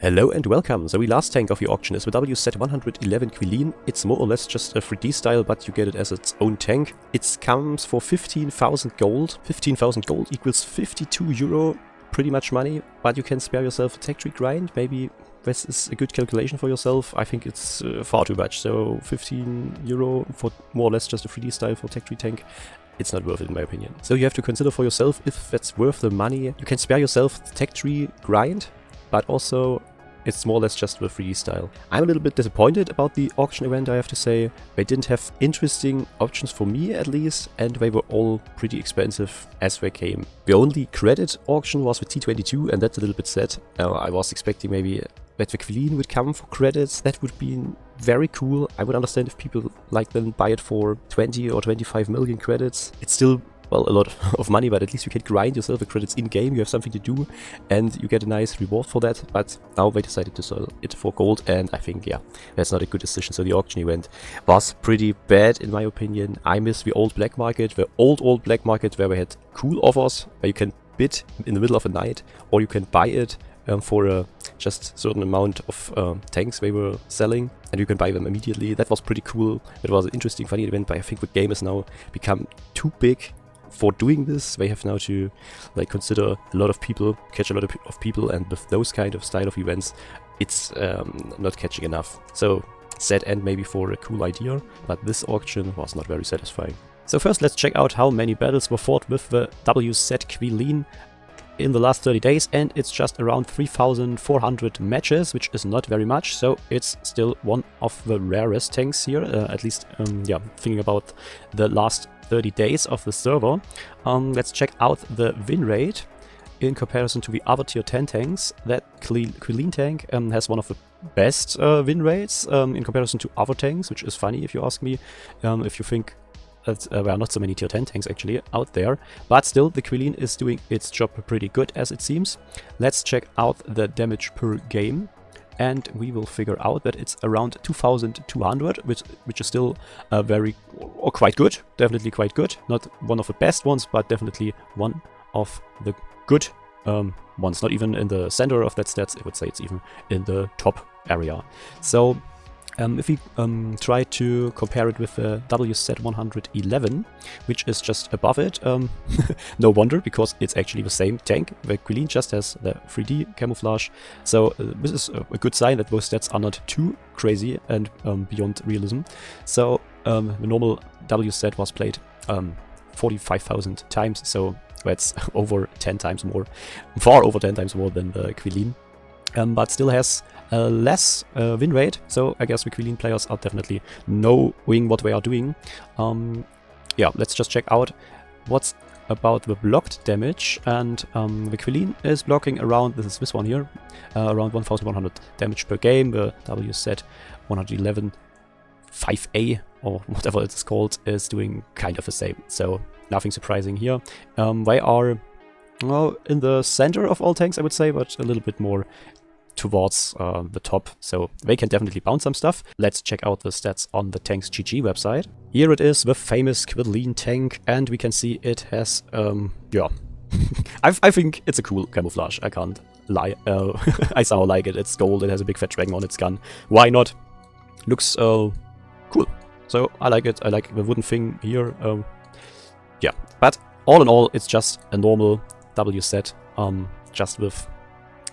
Hello and welcome. The last tank of the auction is the WZ-111 Quilin. It's more or less just a 3D style, but you get it as its own tank. It comes for 15,000 gold. 15,000 gold equals 52 euro. Pretty much money, but you can spare yourself a tech tree grind. Maybe this is a good calculation for yourself. I think it's far too much. So 15 euro for more or less just a 3D style for tech tree tank. It's not worth it in my opinion. So you have to consider for yourself if that's worth the money. You can spare yourself the tech tree grind, but also it's more or less just the 3D style. I'm a little bit disappointed about the auction event, I have to say. They didn't have interesting options for me at least, and they were all pretty expensive as they came. The only credit auction was the T22, and that's a little bit sad. I was expecting maybe that the Quilin would come for credits. That would be very cool. I would understand if people like them buy it for 20 or 25 million credits. It's still, well, a lot of money, but at least you can grind yourself the credits in-game, you have something to do, and you get a nice reward for that. But now they decided to sell it for gold, and I think, yeah, that's not a good decision. So the auction event was pretty bad, in my opinion. I miss the old black market, the old black market, where we had cool offers, where you can bid in the middle of the night, or you can buy it for a just certain amount of tanks they were selling, and you can buy them immediately. That was pretty cool. It was an interesting, funny event, but I think the game has now become too big for doing this. They have now to consider a lot of people, catch a lot of people, and with those kind of style of events, it's not catching enough. So sad end maybe for a cool idea, but this auction was not very satisfying. So first let's check out how many battles were fought with the WZ Quilin in the last 30 days, and it's just around 3,400 matches, which is not very much, so it's still one of the rarest tanks here, at least, yeah, thinking about the last 30 days of the server. Let's check out the win rate in comparison to the other tier 10 tanks. That Quilin tank has one of the best win rates in comparison to other tanks, which is funny if you ask me, if you think that there are not so many tier 10 tanks actually out there, but still the Quilin is doing its job pretty good as it seems. Let's check out the damage per game, and we will figure out that it's around 2,200, which is still very, or quite good, definitely quite good. Not one of the best ones, but definitely one of the good ones. Not even in the center of that stats, I would say it's even in the top area. So if we try to compare it with the WZ-111, which is just above it, no wonder, because it's actually the same tank. The Quilin just has the 3D camouflage, so this is a good sign that those stats are not too crazy and beyond realism. So the normal WZ was played 45,000 times, so that's over 10 times more, far over 10 times more than the Quilin. But still has less win rate, so I guess the Quilin players are definitely knowing what they are doing. Yeah, let's just check out what's about the blocked damage, and the Quilin is blocking around, this one here, around 1,100 damage per game. The WZ-111 5A, or whatever it's called, is doing kind of the same, so nothing surprising here. They are, well, in the center of all tanks, I would say, but a little bit more towards the top, so they can definitely bounce some stuff. Let's check out the stats on the Tanks GG website. Here it is, the famous Quilin tank, and we can see it has, yeah, I think it's a cool camouflage, I can't lie. I somehow like it. It's gold, it has a big fat dragon on its gun. Why not? Looks cool. So I like it, I like the wooden thing here. Yeah, but all in all, it's just a normal WZ, just with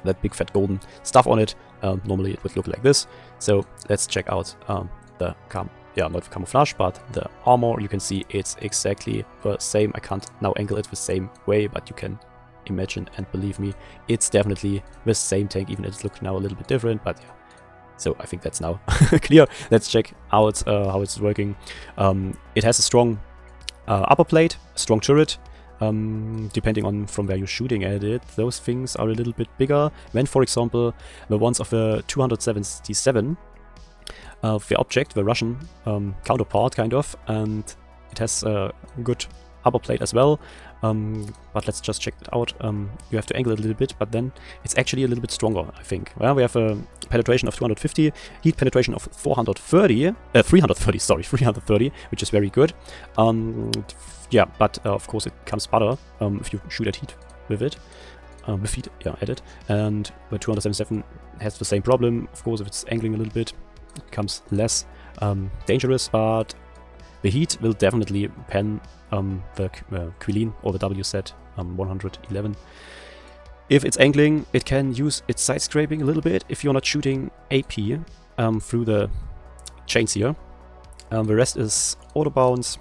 that big fat golden stuff on it. Normally it would look like this. So let's check out the not the camouflage, but the armor. You can see it's exactly the same. I can't now angle it the same way, but you can imagine and believe me, it's definitely the same tank, even if it looks now a little bit different, but yeah. So I think that's now clear. Let's check out how it's working. It has a strong upper plate, a strong turret. Depending on from where you're shooting at it, those things are a little bit bigger than, for example, the ones of the 277 of the object, the Russian counterpart, kind of, and it has a good upper plate as well. But let's just check it out. You have to angle it a little bit, but then it's actually a little bit stronger, I think. Well, we have a penetration of 250, heat penetration of 330, which is very good. Yeah, but of course it comes better if you shoot at heat with it. with feet, yeah, added. And the 277 has the same problem. Of course, if it's angling a little bit, it becomes less dangerous, but the heat will definitely pen the Quilin or the WZ-111. If it's angling, it can use its side scraping a little bit if you're not shooting AP through the chains here. The rest is auto bounce.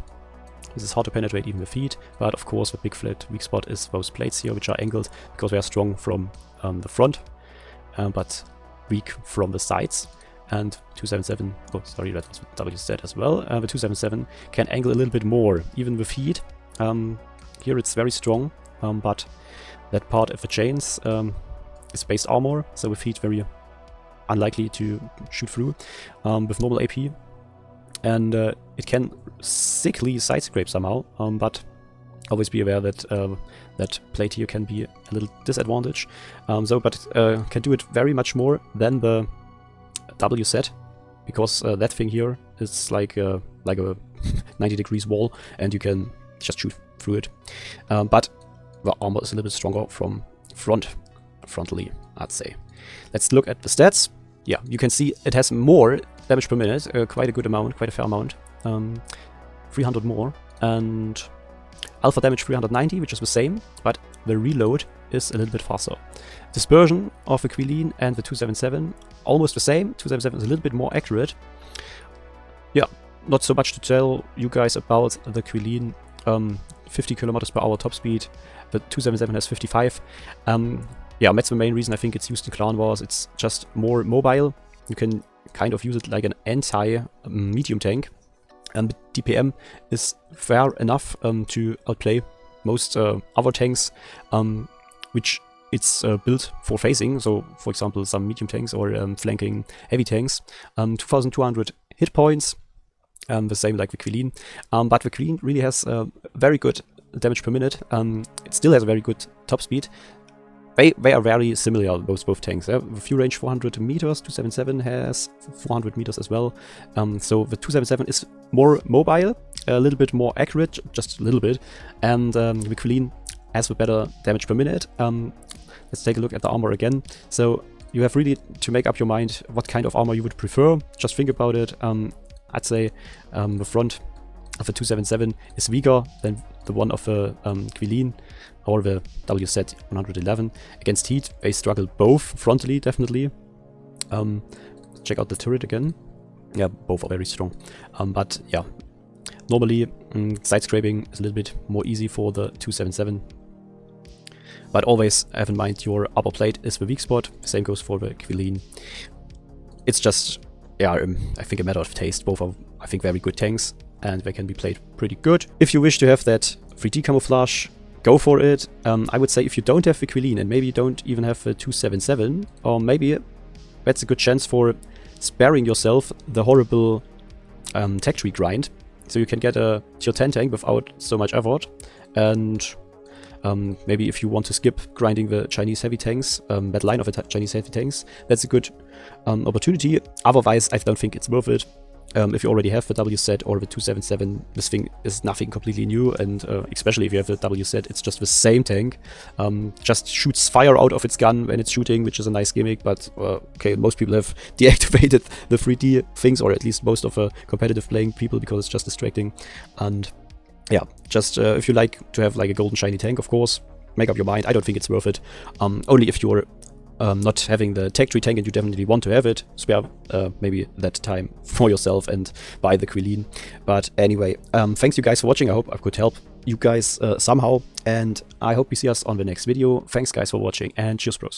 This is hard to penetrate even with feet, but of course the big flat weak spot is those plates here, which are angled because they are strong from the front, but weak from the sides. And 277, oh sorry, that was WZ as well. The 277 can angle a little bit more, even with heat. Here it's very strong, but that part of the chains is base armor, so with heat very unlikely to shoot through with normal AP. And it can sickly side scrape somehow, but always be aware that that plate here can be a little disadvantage. But can do it very much more than the WZ, because that thing here is like a 90 degrees wall, and you can just shoot through it. But the armor is a little bit stronger from frontally, I'd say. Let's look at the stats. Yeah, you can see it has more damage per minute, quite a good amount, quite a fair amount, 300 more, and alpha damage 390, which is the same, but the reload is a little bit faster. Dispersion of the Quilin and the 277, almost the same. 277 is a little bit more accurate. Yeah, not so much to tell you guys about the Quilin. 50 kilometers per hour top speed. The 277 has 55. Yeah, that's the main reason I think it's used in Clan Wars. It's just more mobile. You can kind of use it like an anti-medium tank. And the DPM is fair enough to outplay most other tanks, which it's built for facing. So, for example, some medium tanks or flanking heavy tanks. 2,200 hit points, the same like the Quilin. But the Quilin really has very good damage per minute. It still has a very good top speed. They are very similar, both tanks. The fuel range 400 meters, 277 has 400 meters as well. So the 277 is more mobile, a little bit more accurate, just a little bit. And the Quilin has a better damage per minute. Let's take a look at the armor again. So you have really to make up your mind what kind of armor you would prefer. Just think about it. I'd say the front of the 277 is weaker than the one of the Quilin or the WZ-111. Against heat, they struggle both frontally, definitely. Check out the turret again. Yeah, both are very strong. But yeah, normally side scraping is a little bit more easy for the 277. But always have in mind your upper plate is the weak spot. The same goes for the Quilin. It's just, yeah, I think a matter of taste. Both are, I think, very good tanks, and they can be played pretty good. If you wish to have that 3D camouflage, go for it. I would say if you don't have the Quilin and maybe you don't even have the 277, or maybe that's a good chance for sparing yourself the horrible tech tree grind, so you can get a tier 10 tank without so much effort. And maybe if you want to skip grinding the Chinese heavy tanks, that line of the Chinese heavy tanks, that's a good opportunity. Otherwise, I don't think it's worth it. If you already have the WZ or the 277, this thing is nothing completely new, and especially if you have the WZ, it's just the same tank. Just shoots fire out of its gun when it's shooting, which is a nice gimmick, but okay, most people have deactivated the 3D things, or at least most of the competitive playing people, because it's just distracting. And yeah, just if you like to have like a golden shiny tank, of course, make up your mind. I don't think it's worth it. Only if you're not having the tech tree tank and you definitely want to have it, spare maybe that time for yourself and buy the Quilin. But anyway, thanks you guys for watching. I hope I could help you guys somehow, and I hope we see us on the next video. Thanks guys for watching, and cheers bros.